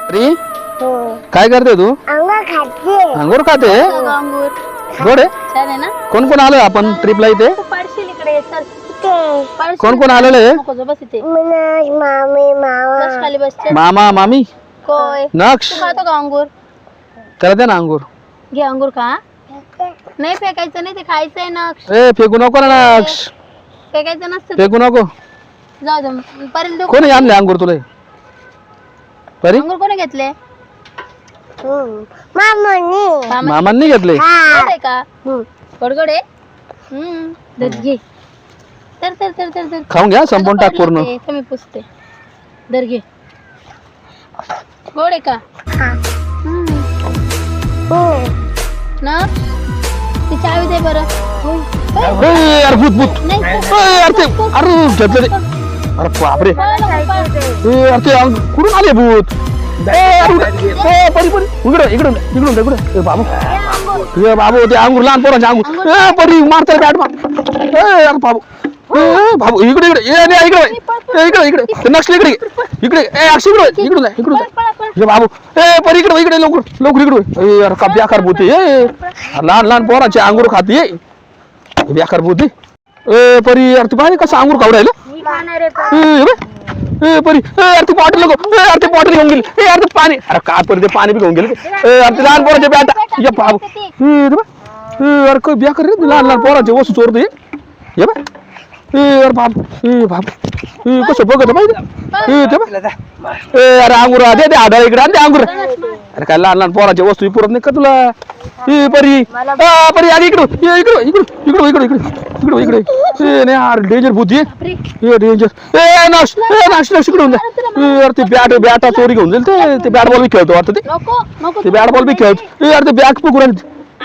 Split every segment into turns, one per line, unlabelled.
अरे काय करते तू? अंगूर खाते? गोड आहे?
छान आहे ना?
कोण कोण आलं आपण ट्रिपला इथे?
तू पाडशील इकडे ये, चल.
कोण कोण आलेलं आहे?
नको, बस इथे.
मामी मामा
बस खाली बस, चल.
मामा मामी
कोय
नक्ष
तू खातो का अंगूर?
करते ना अंगूर.
घे अंगूर खा. नाही फेकायचं नाही, ते खायचंय ना.
ए फेकू नको ना नक्ष,
फेकायचं नसतं ते.
फेकू नको.
जाऊ दे पर्यंत देऊ.
कोणी आणले अंगूर तुला? परी
अंगूर कोणी घेतले?
मामानी
मामांनी घेतले.
गोड आहे का? गोड आहे. धर घे. तर तर तर तर तर
खाऊन घ्या, संपून टाक पूर्ण.
मी पुसते. धर घे. गोड आहे का? ना ती चावी दे बरं.
ए यार भूत भूत.
नाही,
ए यार ते अरे घेतलं ते. अरे बापरे. ए यार ते कुठून आले भूत? ए यार ए परी परी इकडे इकडे इकडे इकडे. ए बाबू, ए बाबू ते अंगूर लहान पोरांचे अंगूर. ए परी मारते बॅट मार. ए यार बाबू, ए बाबू इकडे इकडे. ए नाही इकडे. ए इकडे इकडे नक्षल इकडे इकडे. ए अक्षय इकडे इकडे इकडे. ए बाबू ए परी इकडे इकडे लवकर लवकर इकडे. ए यार का बेकार भूत आहे. ए लहान लहान पोरांचे अंगूर खाते. बेकार भूत आहे. ए परी यार तू पाहिजे कसं अंगूर खाऊ राहिलं? ए परी ए यार तू बॉटल नको. ए यार ते बॉटल घेऊन गेली. ए यार ते पाणी, अरे काय परी ते पाणी बी घेऊन गेले. ए यार ते लहान पोरांचे बॅट. ये बाबू ए यार काय बेकार रे, लहान लहान पोरांचे वस्तू चोरते. ये बा ए यार बाबू, ए बाबू ए कसं बघत पाहिजे. ए ते बा ए अरे अंगूर दे दे आधार इकडे आणि ते अंगूर. अरे काय लहान लहान पोरांच्या वस्तू पुरत नाही का तुला? ए परी परी आधी इकडं इकडं इकडं इकडं इकडे इकडे इकडे इकडे. ए नाही यार डेंजर भूत आहे. ए डेंजर. ए नाश इकडून यार ते बॅटा चोरी घेऊन जाईल. ते बॅट बॉल बी खेळतो वाटतं. ते
नको नको
ते बॅट बॉल बी खेळतो. ए यार ते बॅग पकडून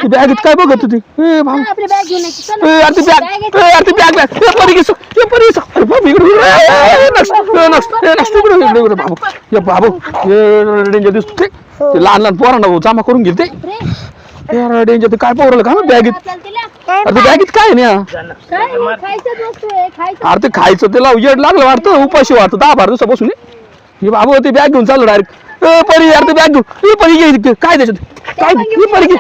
ते बॅगेत काय बघत होती? ए भाऊ
आपली बॅग घेऊन यायची. चल.
ए यार ती बॅग ए यार ती बॅग ए परी घेसो. ए परी घेसो. अरे बाबू इकडे इकडे नक्स्ट इकडे इकडे इकडे बाबू. ए बाबू ए डेंजर दिसतो. ते लहान लहान पोरांना जमा करून घेते. यार डेंजर ते काय पोरलं का बॅगेत? अरे ते बॅगेत काय आहे ना? अरे ते खायचं त्याला येड लागलं वाटतं, उपाशी वाटतं 10-12 दिवसापासून. हे बाबू ते बॅग घेऊन चाललो डायरेक्ट. ए परी यार ते बॅग घेऊन. ए परी घे काय त्याच्यात काय परी घे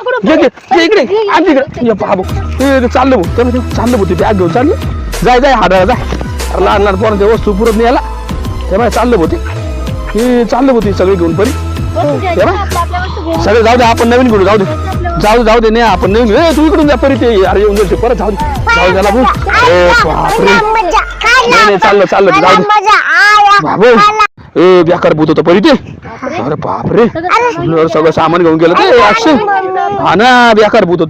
इकडे आणि तिकडे. बाबू ते चाललं भाऊ चाललं भाऊ ते बॅग घेऊन चाललं. जाय जाय हाडायला जाय. अरे लहान लहान पोरांच्या वस्तू पुरत नाही याला. ते बाय चाललं भाऊ ते चाललं भाऊ ते सगळे घेऊन परी. सगळे जाऊ दे, आपण नवीन घेऊ. जाऊ दे नाही आपण नवीन घेऊ. तू इकडून जा परी. ते अरे येऊन जायचे परत. जाऊ दे त्याला भाऊ. ए बापरे नाही चाललं जाऊ दे बाबू. ए बेकार भूत होतं परी ते. अरे बापरे सगळं सामान घेऊन गेलं ते. अक्षय हा ना बेकार भूत होतं.